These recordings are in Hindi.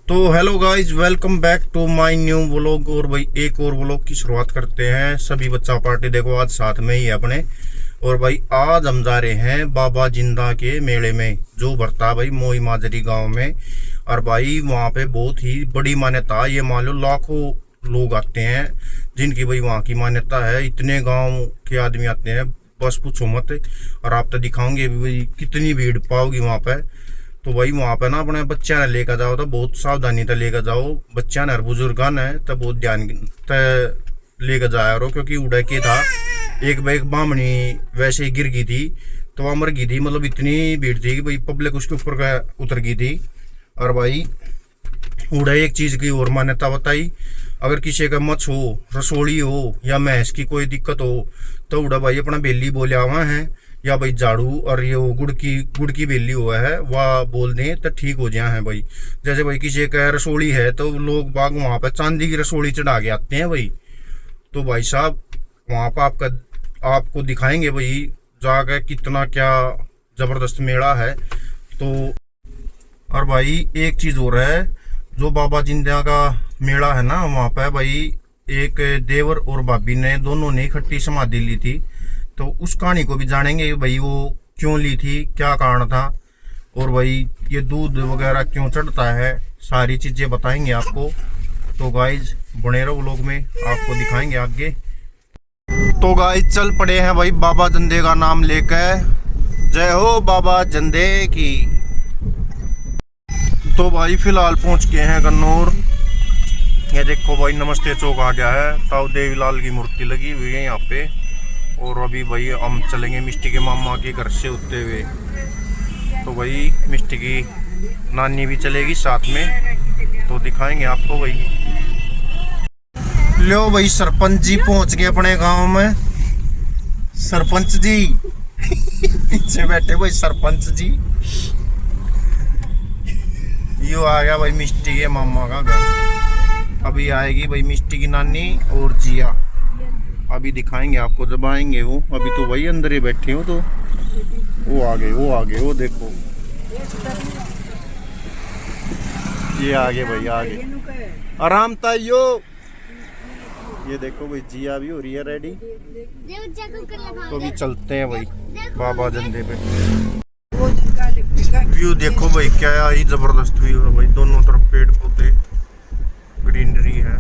तो hello guys, welcome back to my new vlog. और भाई एक और व्लॉग की शुरुआत करते हैं। सभी बच्चा पार्टी देखो आज साथ में ही है अपने। और भाई आज हम जा रहे हैं बाबा जिंदा के मेले में, जो भरता भाई मोई माजरी गांव में। और भाई वहाँ पे बहुत ही बड़ी मान्यता, ये मान लो लाखों लोग आते हैं जिनकी भाई वहाँ की मान्यता है। इतने गाँव के आदमी आते हैं, बस पूछो मत। और आप तो दिखाओगे भी भाई कितनी भीड़ पाओगी वहाँ पे। तो भाई वहाँ पे ना अपने बच्चा ने लेकर जाओ तो बहुत सावधानी से लेकर जाओ। बच्चा ने बुजुर्गा ने तो बहुत ध्यान लेकर जाया करो, क्योंकि उड़ा के था एक बार एक बामणी वैसे ही गिर गई थी तो वहाँ मर गई थी। मतलब इतनी भीड़ थी कि भाई पब्लिक उसके ऊपर का उतर गई थी। और भाई उड़ा एक चीज़ की और मान्यता बताई, अगर किसी का मछ हो, रसोड़ी हो या भैंस की कोई दिक्कत हो तो उड़ा भाई अपना बेली बोले आवा है, या भाई झाड़ू और ये वो गुड़ की बेली हुआ है वह बोल दें तो ठीक हो जाए हैं भाई। जैसे भाई किसी का रसोड़ी है तो लोग बाग वहाँ पर चांदी की रसोड़ी चढ़ा के आते हैं भाई। तो भाई साहब वहाँ पर आपको दिखाएंगे भाई जाकर कितना क्या ज़बरदस्त मेला है। तो और भाई एक चीज़ और है, जो बाबा जिंदा का मेला है ना वहाँ पे भाई एक देवर और भाभी ने दोनों ने इकट्ठी समाधि ली थी। तो उस कहानी को भी जानेंगे भाई, वो क्यों ली थी, क्या कारण था, और भाई ये दूध वगैरह क्यों चढ़ता है, सारी चीज़ें बताएंगे आपको। तो गाइज बने रहो व्लॉग में, आपको दिखाएंगे आगे। तो गाइज चल पड़े हैं भाई बाबा जंदे का नाम लेकर। जय हो बाबा जंदे की। तो भाई फिलहाल पहुंच गए हैं गन्नौर। ये देखो भाई नमस्ते चौक आ गया है, ताऊ देवीलाल की मूर्ति लगी हुई है यहाँ पे। और अभी भाई हम चलेंगे मिष्टी के मामा के घर से होते हुए। तो भाई मिष्टी की नानी भी चलेगी साथ में, तो दिखाएंगे आपको भाई। लो भाई सरपंच जी पहुंच गए अपने गांव में। सरपंच जी पीछे बैठे भाई सरपंच जी। यो आ गया भाई मिष्टी के मामा का घर। अभी आएगी भाई मिष्टी की नानी और जिया, अभी दिखाएंगे आपको जब आएंगे वो। अभी तो वही अंदर ही बैठे हो। तो वो आ गए वो देखो, ये आगे भाई आगे आराम ताइयो। ये देखो भाई जिया भी हो रही है रेडी। तो अभी चलते हैं भाई बाबा जंदे पे। व्यू देखो भाई क्या ही जबरदस्त व्यू है भाई, दोनों तरफ पेड़ पौधे ग्रीनरी है।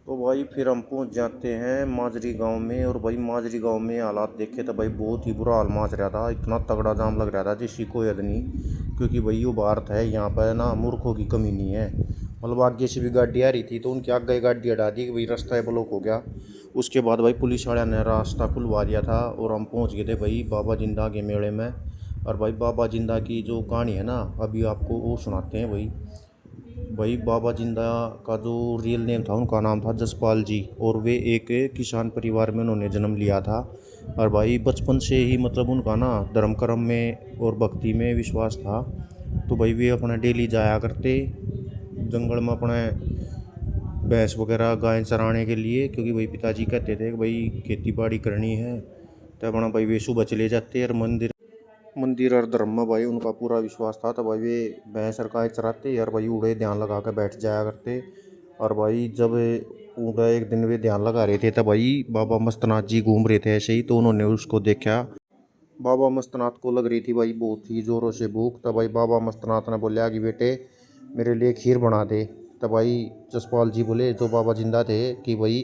तो भाई फिर हम पहुंच जाते हैं माजरी गांव में। और भाई माजरी गांव में हालात देखे तो भाई बहुत ही बुरा हाल माज रहा था, इतना तगड़ा जाम लग रहा था जिसकी कोई हद नहीं। क्योंकि भाई ये भारत है, यहाँ पर ना मूर्खों की कमी नहीं है। मतलब आगे से भी गाड़ी आ रही थी तो उनकी आगे गाड़ी हटा दी कि भाई रास्ता ब्लॉक हो गया। उसके बाद भाई पुलिस वाले ने रास्ता खुलवा दिया था और हम पहुँच गए थे भाई बाबा जिंदा के मेले में। और भाई बाबा जिंदा की जो कहानी है ना अभी आपको वो सुनाते हैं भाई। भाई बाबा जिंदा का जो रियल नेम था, उनका नाम था जसपाल जी। और वे एक किसान परिवार में उन्होंने जन्म लिया था। और भाई बचपन से ही मतलब उनका ना धर्म कर्म में और भक्ति में विश्वास था। तो भाई वे अपना डेली जाया करते जंगल में अपने भैंस वगैरह गाय चराने के लिए, क्योंकि भाई पिताजी कहते थे कि भाई खेती बाड़ी करनी है। तो अपना भाई वे सुबह चले जाते और मंदिर और धर्म में भाई उनका पूरा विश्वास था। तो भाई वे भैंस और गाय चराते और भाई उड़े ध्यान लगा कर बैठ जाया करते। और भाई जब उड़ा एक दिन वे ध्यान लगा रहे थे तब भाई बाबा मस्तनाथ जी घूम रहे थे ऐसे ही, तो उन्होंने उसको देखा। बाबा मस्तनाथ को लग रही थी भाई बहुत ही ज़ोरों से भूख। तब भाई बाबा मस्तनाथ ने बोला कि बेटे मेरे लिए खीर बना दे। तब भाई जसपाल जी बोले, जो बाबा जिंदा थे, कि भाई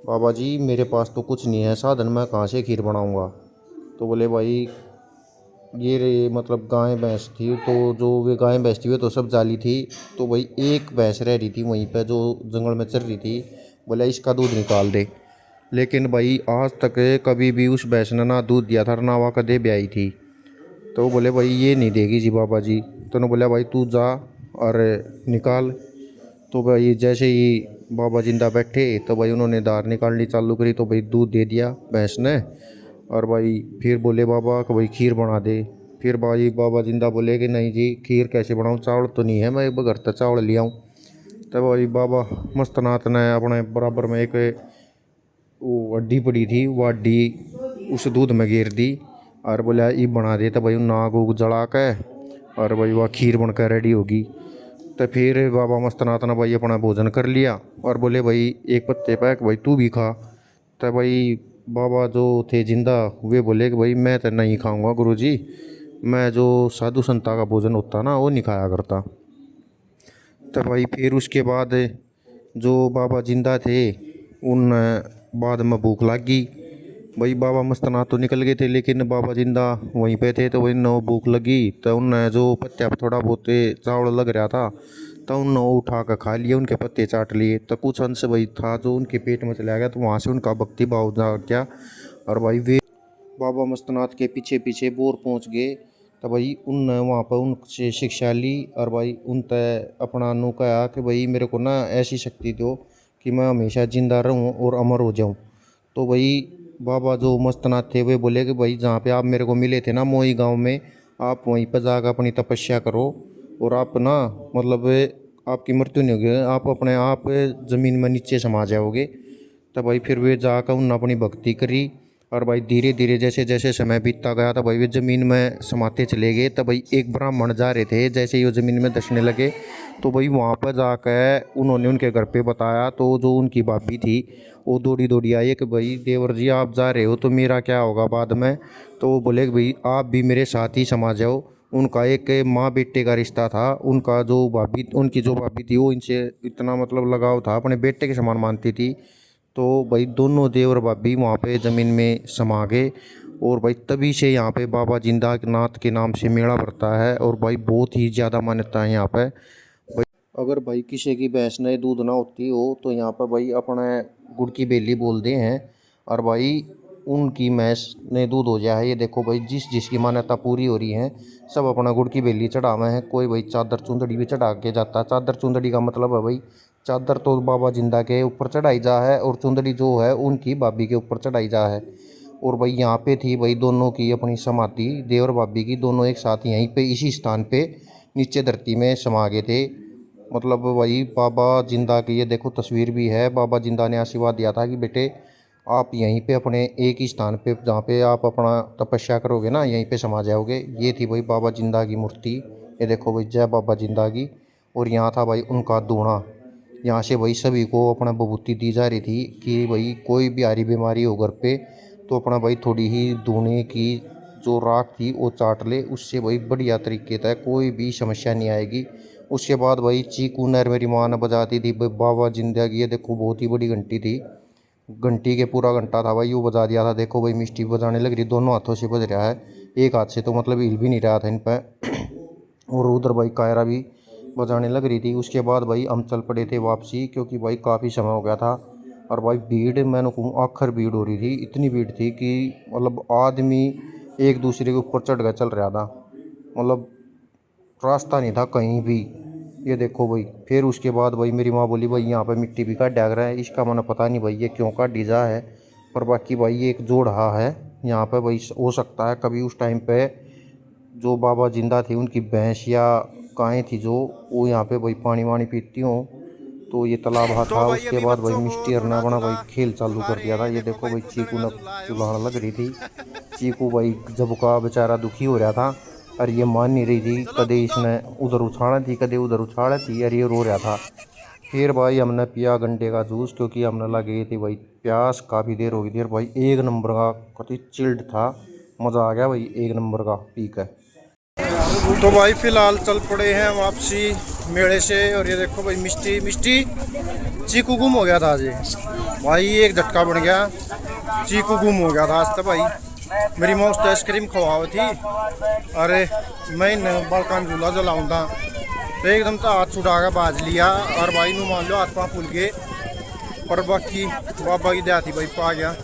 बाबा जी मेरे पास तो कुछ नहीं है साधन, मैं कहाँ से खीर बनाऊँगा। तो बोले भाई ये रे मतलब गाय भैंस थी, तो जो वे गाय भैंस थी वे तो सब जाली थी। तो भाई एक भैंस रह रही थी वहीं पे जो जंगल में चल रही थी, बोला इसका दूध निकाल दे। लेकिन भाई आज तक कभी भी उस भैंस ने ना दूध दिया था ना वह कदे ब्याई थी। तो बोले भाई ये नहीं देगी जी बाबा जी। तो उन्होंने बोला भाई तू जा और निकाल। तो भाई जैसे ही बाबा जिंदा बैठे तो भाई उन्होंने धार निकालनी चालू करी, तो भाई दूध दे दिया भैंस ने। और भाई फिर बोले बाबा कि भाई खीर बना दे। फिर भाई बाबा जिंदा बोले कि नहीं जी खीर कैसे बनाऊँ, चावल तो नहीं है, मैं घर तक चावल ले आऊँ। तब भाई बाबा मस्तनाथ ने अपने बराबर में एक वो हड्डी पड़ी थी, वो हड्डी उस दूध में गिर दी और बोला ये बना दे। तो भाई नाग उग जला के और भाई वह खीर बनकर रेडी होगी। तो फिर बाबा मस्तनाथ ने भाई अपना भोजन कर लिया और बोले भाई एक पत्ते पैक भाई तू भी खा। तो भाई बाबा जो थे जिंदा वे बोले कि भाई मैं तो नहीं खाऊंगा गुरुजी, मैं जो साधु संता का भोजन होता ना वो नहीं खाया करता। तो भाई फिर उसके बाद जो बाबा जिंदा थे उन बाद में भूख लग गई। भाई बाबा मस्तनाथ तो निकल गए थे लेकिन बाबा जिंदा वहीं पे थे, तो वही न भूख लगी तो उन जो पत्ते पर थोड़ा बहुत चावल लग रहा था तो उन उठा कर खा लिए, उनके पत्ते चाट लिए। तो कुछ अंश भाई था जो उनके पेट में चला गया, तो वहाँ से उनका भक्ति भाव जाग गया और भाई वे बाबा मस्तनाथ के पीछे पीछे बोर पहुँच गए। तो भाई उन वहाँ पर उनसे शिक्षा ली और भाई उन तय अपना नु कहा कि भाई मेरे को ना ऐसी शक्ति दो कि मैं हमेशा जिंदा रहूँ और अमर हो जाऊँ। तो भाई बाबा जो मस्तनाथ थे वे बोले कि भाई जहाँ पे आप मेरे को मिले थे ना मोई गांव में, आप वहीं पर जाकर अपनी तपस्या करो और आप ना मतलब आपकी मृत्यु नहीं होगी, आप अपने आप ज़मीन में नीचे समा जाओगे। तो भाई फिर वे जाकर उन अपनी भक्ति करी और भाई धीरे धीरे जैसे जैसे समय बीतता गया था भाई वे ज़मीन में समाते चले गए। तो भाई एक ब्राह्मण जा रहे थे, जैसे ही वो ज़मीन में धंसने लगे तो भाई वहाँ पर जाकर उन्होंने उनके घर पे बताया। तो जो उनकी भाभी थी वो दौड़ी दौड़ी आई कि भाई देवर जी आप जा रहे हो तो मेरा क्या होगा बाद में। तो वो बोले कि भाई आप भी मेरे साथ ही समा जाओ। उनका एक माँ बेटे का रिश्ता था, उनका जो भाभी उनकी जो भाभी थी वो इनसे इतना मतलब लगाव था, अपने बेटे के समान मानती थी। तो भाई दोनों देवर भाभी वहाँ पे ज़मीन में समा गए और भाई तभी से यहाँ पे बाबा जिंदा नाथ के नाम से मेला भरता है और भाई बहुत ही ज़्यादा मान्यता है यहाँ पे। भाई अगर भाई किसी की भैंस ने दूध ना होती हो तो यहाँ पर भाई अपने गुड़ की बेली बोलते हैं और भाई उनकी भैंस ने दूध हो जाए। ये देखो भाई जिस जिसकी मान्यता पूरी हो रही है सब अपना गुड़ की बेली चढ़ावे हैं। कोई भाई चादर चुंदड़ी भी चढ़ा के जाता है। चादर चुंदड़ी का मतलब है भाई चादर तो बाबा जिंदा के ऊपर चढ़ाई जा है और चुंदड़ी जो है उनकी भाभी के ऊपर चढ़ाई जा है। और भाई यहाँ पे थी भाई दोनों की अपनी समाधि, देवर भाभी की दोनों एक साथ यहीं पे इसी स्थान पे नीचे धरती में समा गए थे। मतलब वही बाबा जिंदा की ये देखो तस्वीर भी है। बाबा जिंदा ने आशीर्वाद दिया था कि बेटे आप यहीं पे अपने एक ही स्थान पे जहाँ पे आप अपना तपस्या करोगे ना यहीं पे समा जाओगे। ये थी भाई बाबा जिंदा की मूर्ति, ये देखो भाई जय बाबा जिंदा की। और यहाँ था भाई उनका दूना, यहाँ से भाई सभी को अपना विभूति दी जा रही थी कि भाई कोई भी भारी बीमारी हो घर पे तो अपना भाई थोड़ी ही दूने की जो राख थी वो चाट ले, उससे भाई बढ़िया तरीके से कोई भी समस्या नहीं आएगी। उसके बाद भाई चीकू नर मेरी माँ ने बजाती थी बाबा जिंदा की। ये देखो बहुत ही बड़ी घंटी थी, घंटी के पूरा घंटा था भाई वो बजा दिया था। देखो भाई मिष्टी बजाने लग रही, दोनों हाथों से बज रहा है, एक हाथ से तो मतलब हिल भी नहीं रहा था इन पर। और उधर भाई कायरा भी बजाने लग रही थी। उसके बाद भाई हम चल पड़े थे वापसी क्योंकि भाई काफ़ी समय हो गया था। और भाई भीड़ मैंने कहूँ आखिर भीड़ हो रही थी, इतनी भीड़ थी कि मतलब आदमी एक दूसरे के ऊपर चढ़ कर चल रहा था, मतलब रास्ता नहीं था कहीं भी। ये देखो भाई फिर उसके बाद भाई मेरी माँ बोली भाई यहाँ पे मिट्टी भी काट डाग रहा है, इसका मैंने पता नहीं भाई ये क्यों काट डीजा है, पर बाकी भाई ये एक जोड़ा है यहाँ पे भाई। हो सकता है कभी उस टाइम पे जो बाबा जिंदा थे उनकी भैंस या गायें थी जो वो यहाँ पे भाई पानी वानी पीती हूँ, तो ये तालाब था। उसके बाद भाई मिस्टी ने अपना भाई खेल चालू कर दिया था। ये देखो भाई चीकू न चुलाने लग रही थी। चीकू भाई जब का बेचारा दुखी हो रहा था और ये मान नहीं रही थी, कदे इसने उधर उछाड़ा थी कदे उधर उछाड़ा थी और ये रो रहा था। फिर भाई हमने पिया गंडे का जूस क्योंकि हमने लगे थी भाई प्यास, काफ़ी देर हो गई थी। और भाई एक नंबर का कति चिल्ड था, मज़ा आ गया भाई एक नंबर का पीक है। तो भाई फिलहाल चल पड़े हैं वापसी मेले से। और ये देखो भाई मिष्टी मिष्टी चीकू गुम हो गया था आज भाई, एक झटका बन गया, चीकू गुम हो गया था आज। तो भाई मेरी माँ उस आइसक्रीम खवाई थी, अरे मैं बालकान झूला जलाऊँ था तो एकदम तो हाथ छुटा के बाज लिया और भाई नू मान लो हाथ पाँव फूल गए। पर बाकी बाबा की दया थी भाई पा गया।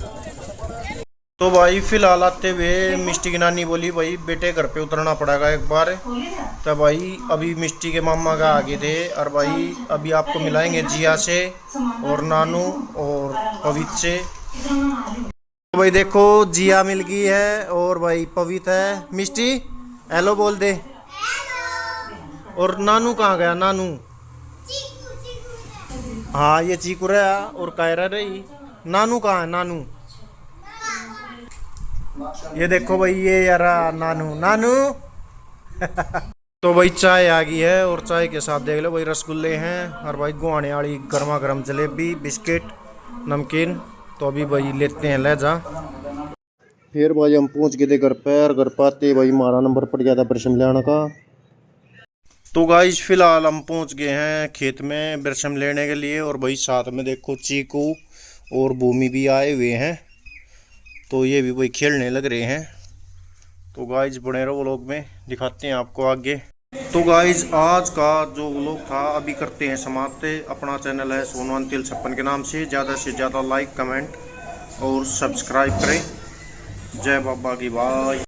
तो भाई फिलहाल आते हुए मिष्टी की नानी बोली भाई बेटे घर पे उतरना पड़ेगा एक बार। तो भाई अभी मिष्टी के मामा का आगे थे और भाई अभी आपको मिलाएंगे जिया से और नानू और पवित्र से। तो भाई देखो जिया मिल गई है और भाई पवित्र है। मिष्टी हेलो बोल दे। और नानू कहाँ गया नानू? हाँ ये चीकू रहा और कायरा रही। नानू कहाँ है नानू? ये देखो भाई ये यार नानू नानू तो भाई चाय आ गई है और चाय के साथ देख लो भाई रसगुल्ले हैं और भाई गुआने वाली गर्मा गर्म जलेबी बिस्किट नमकीन। तो अभी भाई लेते हैं लहजा। फिर भाई हम पहुंच गए थे घर पर। घर पर आते भाई हमारा नंबर पड़ गया था बरसम लेने का। तो गाइस फिलहाल हम पहुंच गए हैं खेत में बरसम लेने के लिए। और भाई साथ में देखो चीकू और भूमि भी आए हुए हैं। तो ये भी भाई खेलने लग रहे हैं। तो गाइस बने रहो व्लॉग में, दिखाते हैं आपको आगे। तो गाइस आज का जो व्लॉग था अभी करते हैं समाप्त। अपना चैनल है सोनू अंतिल 56 के नाम से ज़्यादा लाइक कमेंट और सब्सक्राइब करें। जय बाबा की बाय।